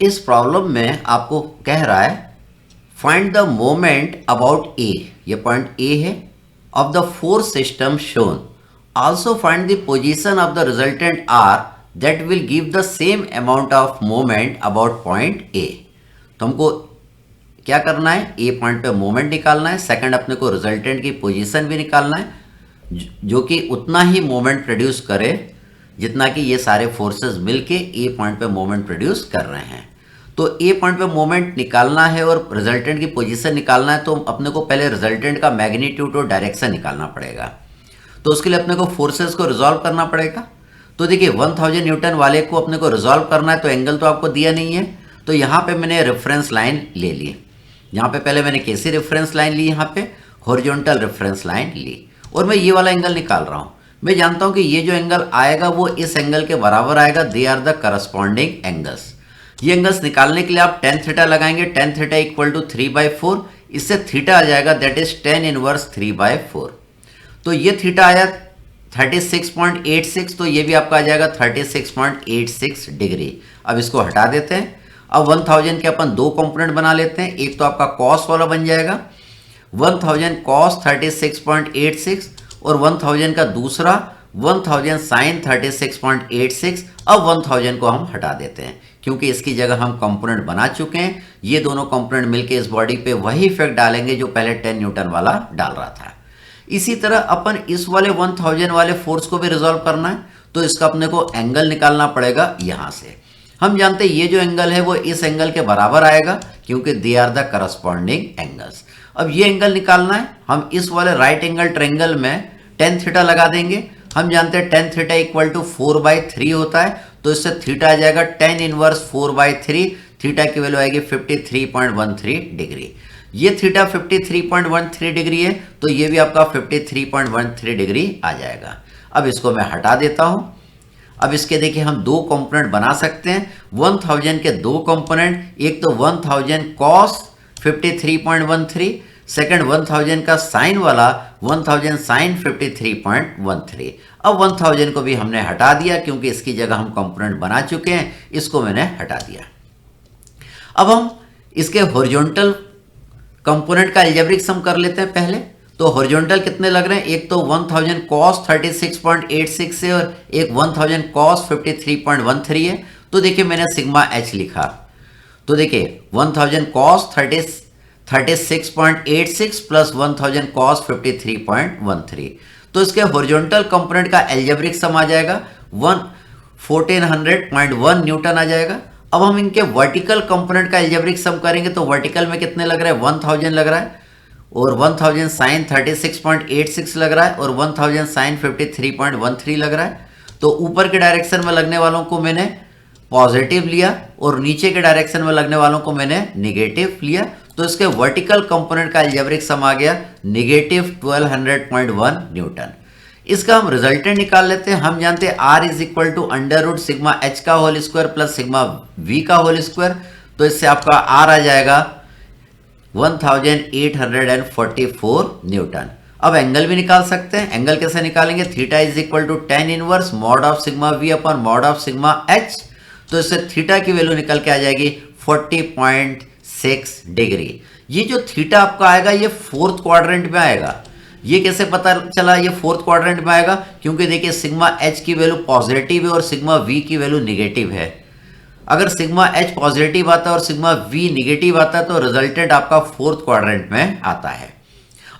इस प्रॉब्लम में आपको कह रहा है फाइंड द मोमेंट अबाउट ए, ये पॉइंट ए है, of the force system shown. Also find the position of the resultant R that will give the same amount of moment about point A. तो हमको क्या करना है, ए पॉइंट पे moment निकालना है, सेकंड अपने को रिजल्टेंट की पोजीशन भी निकालना है जो कि उतना ही मोमेंट प्रोड्यूस करे जितना कि ये सारे फोर्सेस मिलके ए पॉइंट पे मोमेंट प्रोड्यूस कर रहे हैं। तो ए पॉइंट पे मोमेंट निकालना है और रिजल्टेंट की पोजीशन निकालना है, तो अपने को पहले रिजल्टेंट का मैग्नीट्यूड और डायरेक्शन निकालना पड़ेगा। तो उसके लिए अपने को फोर्सेस को रिजॉल्व करना पड़ेगा। तो देखिए 1000 न्यूटन वाले को अपने को रिजॉल्व करना है, तो एंगल तो आपको दिया नहीं है, तो यहाँ पे मैंने रेफरेंस लाइन ले ली। यहाँ पे पहले मैंने कैसी रेफरेंस लाइन ली, यहाँ पे हॉरिजॉन्टल रेफरेंस लाइन ली और मैं ये वाला एंगल निकाल रहा हूँ। मैं जानता हूँ कि ये जो एंगल आएगा वो इस एंगल के बराबर आएगा, they are the corresponding angles. ये एंगल्स निकालने के लिए आप tan थीटा लगाएंगे, tan थीटा इक्वल टू 3/4, इससे थीटा आ जाएगा दैट इज tan इनवर्स 3/4। तो ये थीटा आया 36.86, तो ये भी आपका आ जाएगा 36.86 डिग्री। अब इसको हटा देते हैं। अब 1000 के अपन दो कंपोनेंट बना लेते हैं, एक तो आपका कॉस वाला बन जाएगा 1000 कॉस 36.86 और 1000 का दूसरा 1000 साइन 36.86। अब 1000 को हम हटा देते हैं क्योंकि इसकी जगह हम कंपोनेंट बना चुके हैं। ये दोनों कंपोनेंट मिलके इस बॉडी पे वही इफेक्ट डालेंगे जो पहले 10 न्यूटन वाला डाल रहा था। इसी तरह अपन इस वाले 1000 वाले फोर्स को भी रिजॉल्व करना है, तो इसका अपने को एंगल निकालना पड़ेगा। यहाँ से हम जानते हैं ये जो एंगल है वो इस एंगल के बराबर आएगा क्योंकि they are the corresponding angles. अब ये एंगल निकालना है, हम इस वाले राइट एंगल ट्रायंगल में tan थीटा लगा देंगे। हम जानते हैं tan थीटा इक्वल टू 4/3 होता है, तो इससे थीटा आ जाएगा tan इनवर्स 4/3। थीटा की वैल्यू आएगी 53.13 डिग्री। ये थीटा 53.13 डिग्री है, तो ये भी आपका 53.13 डिग्री आ जाएगा। अब इसको मैं हटा देता हूं। अब इसके देखिए हम दो कंपोनेंट बना सकते हैं, 1000 के दो कंपोनेंट, एक तो 1000 कॉस 53.13, सेकंड 1000 का साइन वाला 1000 साइन 53.13। अब 1000 को भी हमने हटा दिया क्योंकि इसकी जगह हम कंपोनेंट बना चुके हैं, इसको मैंने हटा दिया। अब हम इसके हॉरिजॉन्टल कंपोनेंट का अलजेब्रिक सम कर लेते हैं पहले। तो हॉरिजॉन्टल कितने लग रहे हैं, एक तो 1000 कॉस 36.86 है और एक 1000 कॉस 53.13 है। तो देखिए मैंने सिग्मा एच लिखा, तो देखिए 1000 कॉस 36.86 प्लस 1000 कॉस 53.13, तो इसके हॉरिजॉन्टल कंपोनेंट का अलजेब्रिक सम आ जाएगा 1400.1 न्यूटन आ जाएगा। अब हम इनके वर्टिकल कंपोनेंट का अलजेब्रिक सम करेंगे, तो वर्टिकल में कितने लग रहा है, 1000 लग रहा है और 1000 साइन 36.86 लग रहा है और 1000 साइन 53.13 लग रहा है। तो ऊपर के डायरेक्शन में लगने वालों को मैंने पॉजिटिव लिया और नीचे के डायरेक्शन में लगने वालों को मैंने निगेटिव लिया, तो इसके वर्टिकल कंपोनेंट का अलजेब्रिक सम आ गया निगेटिव 1200.1 न्यूटन। इसका हम रिजल्टेंट निकाल लेते हैं। हम जानते हैं R is equal to under root sigma H का whole square plus sigma V का होल स्क्वायर, तो इससे आपका R आ जाएगा 1844 न्यूटन। अब एंगल भी निकाल सकते हैं। एंगल कैसे निकालेंगे, theta is equal to tan inverse mod of sigma V upon mod of sigma H, तो इससे थीटा की वैल्यू निकल के आ जाएगी 40.6 डिग्री। ये जो थीटा आपका आएगा ये फोर्थ क्वाड्रेंट में आएगा। ये कैसे पता चला ये फोर्थ क्वाड्रेंट में आएगा, क्योंकि देखिए सिग्मा एच की वैल्यू पॉजिटिव है और सिग्मा वी की वैल्यू निगेटिव है। अगर सिग्मा एच पॉजिटिव आता है और सिग्मा वी निगेटिव आता है तो रिजल्टेंट आपका फोर्थ क्वाड्रेंट में आता है।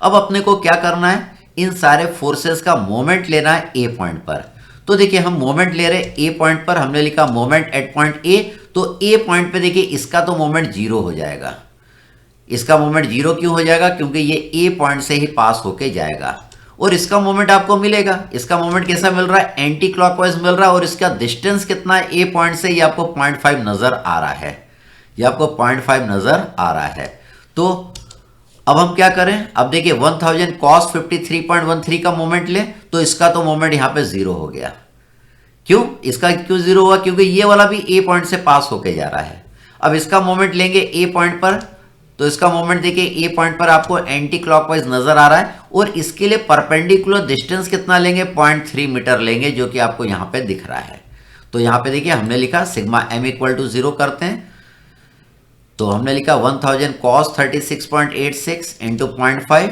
अब अपने को क्या करना है, इन सारे फोर्सेस का मोमेंट लेना है ए पॉइंट पर। तो देखिए हम मोमेंट ले रहे हैं ए पॉइंट पर, हमने लिखा मोमेंट एट पॉइंट ए, तो ए पॉइंट पे देखिए इसका तो मोमेंट जीरो हो जाएगा। इसका मोमेंट जीरो क्यों हो जाएगा, क्योंकि ये ए पॉइंट से ही पास होके जाएगा और इसका मोमेंट आपको मिलेगा। इसका मोमेंट कैसा मिल रहा है, एंटी क्लॉकवाइज मिल रहा है और इसका डिस्टेंस कितना है ए पॉइंट से, ये आपको 0.5 नजर आ रहा है। ये आपको 0.5 नजर आ रहा है। तो अब हम क्या करें, अब देखिए 1000 cos 53.13 का मोमेंट ले, तो इसका तो मोमेंट यहां पे जीरो हो गया। क्यों, इसका क्यों जीरो हुआ, क्योंकि ये वाला भी ए पॉइंट से पास होके जा रहा है। अब इसका मोमेंट लेंगे ए पॉइंट पर, तो इसका मोमेंट देखिए ए पॉइंट पर आपको एंटी क्लॉकवाइज नजर आ रहा है और इसके लिए परपेंडिकुलर डिस्टेंस कितना लेंगे, 0.3 मीटर लेंगे, जो कि आपको यहां पे दिख रहा है। तो यहां पे देखिए हमने लिखा सिग्मा एम इक्वल टू 0 करते हैं, तो हमने लिखा 1000 cos 36.86 into 0.5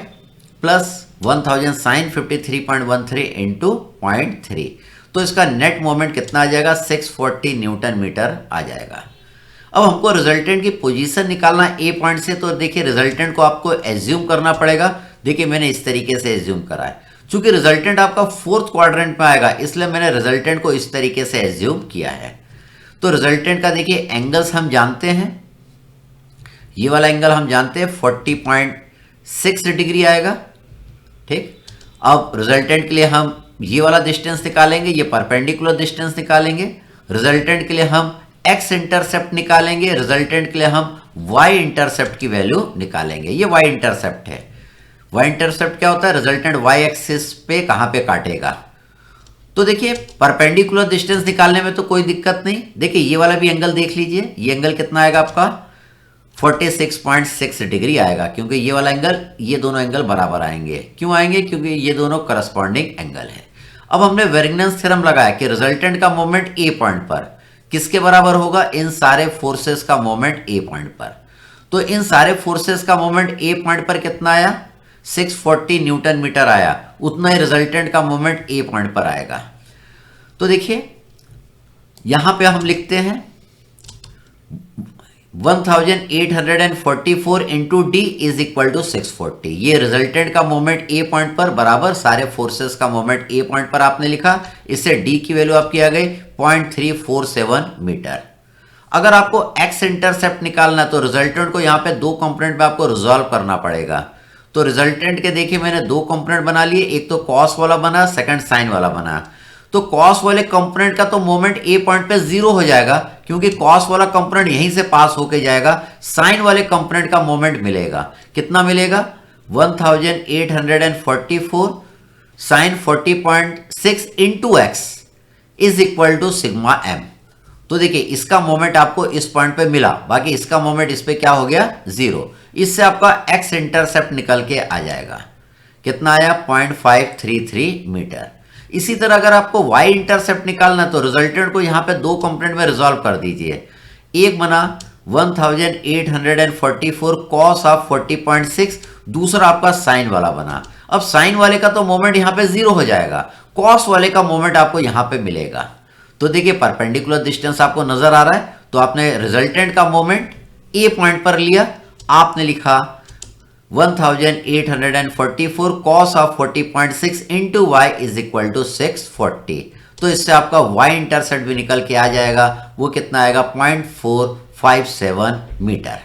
plus 1000 sine 53.13 into 0.3। तो इसका नेट मोमेंट कितना आ जाएगा, 640 न्यूटन मीटर आ जाएगा। अब हमको रिजल्टेंट की पोजीशन निकालना ए पॉइंट से, तो देखिए रिजल्टेंट को आपको एज्यूम करना पड़ेगा। देखिए मैंने इस तरीके से एज्यूम करा है, चूंकि रिजल्टेंट आपका फोर्थ क्वाड्रेंट में आएगा इसलिए मैंने रिजल्टेंट को इस तरीके से एज्यूम किया है। तो रिजल्टेंट का देखिए एंगल्स हम जानते हैं, ये वाला एंगल हम जानते हैं 40.6 डिग्री आएगा। ठीक, अब रिजल्टेंट के लिए हम ये वाला डिस्टेंस निकालेंगे, ये परपेंडिकुलर डिस्टेंस निकालेंगे। रिजल्टेंट के लिए हम एक्स इंटरसेप्ट निकालेंगे, रिजल्टेंट के लिए हम वाई इंटरसेप्ट की वैल्यू निकालेंगे। ये वाई इंटरसेप्ट है। वाई इंटरसेप्ट क्या होता है, रिजल्टेंट वाई एक्सिस पे कहां पे काटेगा। तो देखिए परपेंडिकुलर डिस्टेंस निकालने में तो कोई दिक्कत नहीं। देखिए ये वाला भी एंगल देख लीजिए, ये एंगल कितना आएगा आपका 46.6 डिग्री आएगा, क्योंकि ये वाला एंगल, ये दोनों एंगल बराबर आएंगे। क्यों आएंगे, क्योंकि ये दोनों करस्पॉन्डिंग एंगल है। अब हमने वेरिगनेंस थ्योरम लगाया कि रिजल्टेंट का मोमेंट ए पॉइंट पर किसके बराबर होगा, इन सारे फोर्सेस का मोमेंट ए पॉइंट पर। तो इन सारे फोर्सेस का मोमेंट ए पॉइंट पर कितना आया, 640 न्यूटन मीटर आया, उतना ही रिजल्टेंट का मोमेंट ए पॉइंट पर आएगा। तो देखिए यहां पे हम लिखते हैं 1844 into D is equal to 640। ये रिजल्टेंट का मोमेंट ए पॉइंट पर बराबर सारे फोर्सेस का मोमेंट ए पॉइंट पर आपने लिखा। इससे डी की वैल्यू आपकी आ गई 0.347 मीटर। अगर आपको एक्स इंटरसेप्ट निकालना है तो रिजल्टेंट को यहाँ पे दो कंपोनेंट में आपको रिजॉल्व करना पड़ेगा। तो रिजल्टेंट के देखिए मैंने दो कंपोनेंट बना लिए, एक तो कॉस वाला बना, सेकंड साइन वाला बना। तो कॉस वाले कंपोनेंट का तो मोमेंट ए पॉइंट पे जीरो हो जाएगा, क्योंकि कॉस वाला कंपोनेंट यहीं से पास होके जाएगा। साइन वाले कंपोनेंट का मोमेंट मिलेगा, कितना मिलेगा 1844 sine 40.6 into X is equal to sigma M. तो देखिए इसका मोमेंट आपको इस पॉइंट पे मिला, बाकी इसका मोमेंट इस पे क्या हो गया, जीरो। इससे आपका एक्स इंटरसेप्ट निकल के आ जाएगा, कितना आया 0.533 मीटर। इसी तरह अगर आपको y इंटरसेप्ट निकालना है तो रिजल्टेंट को यहां पे दो कंपोनेंट में रिजॉल्व कर दीजिए। एक बना 1844 cos ऑफ 40.6, दूसरा आपका साइन वाला बना। अब साइन वाले का तो मोमेंट यहां पे जीरो हो जाएगा, कॉस वाले का मोमेंट आपको यहां पे मिलेगा। तो देखिए परपेंडिकुलर डिस्टेंस आपको नजर आ रहा है, तो आपने रिजल्टेंट का मोमेंट ए पॉइंट पर लिया, आपने लिखा 1844 cos of 40.6 into Y is equal to 640। तो इससे आपका y इंटरसेप्ट भी निकल के आ जाएगा, वो कितना आएगा 0.457 मीटर।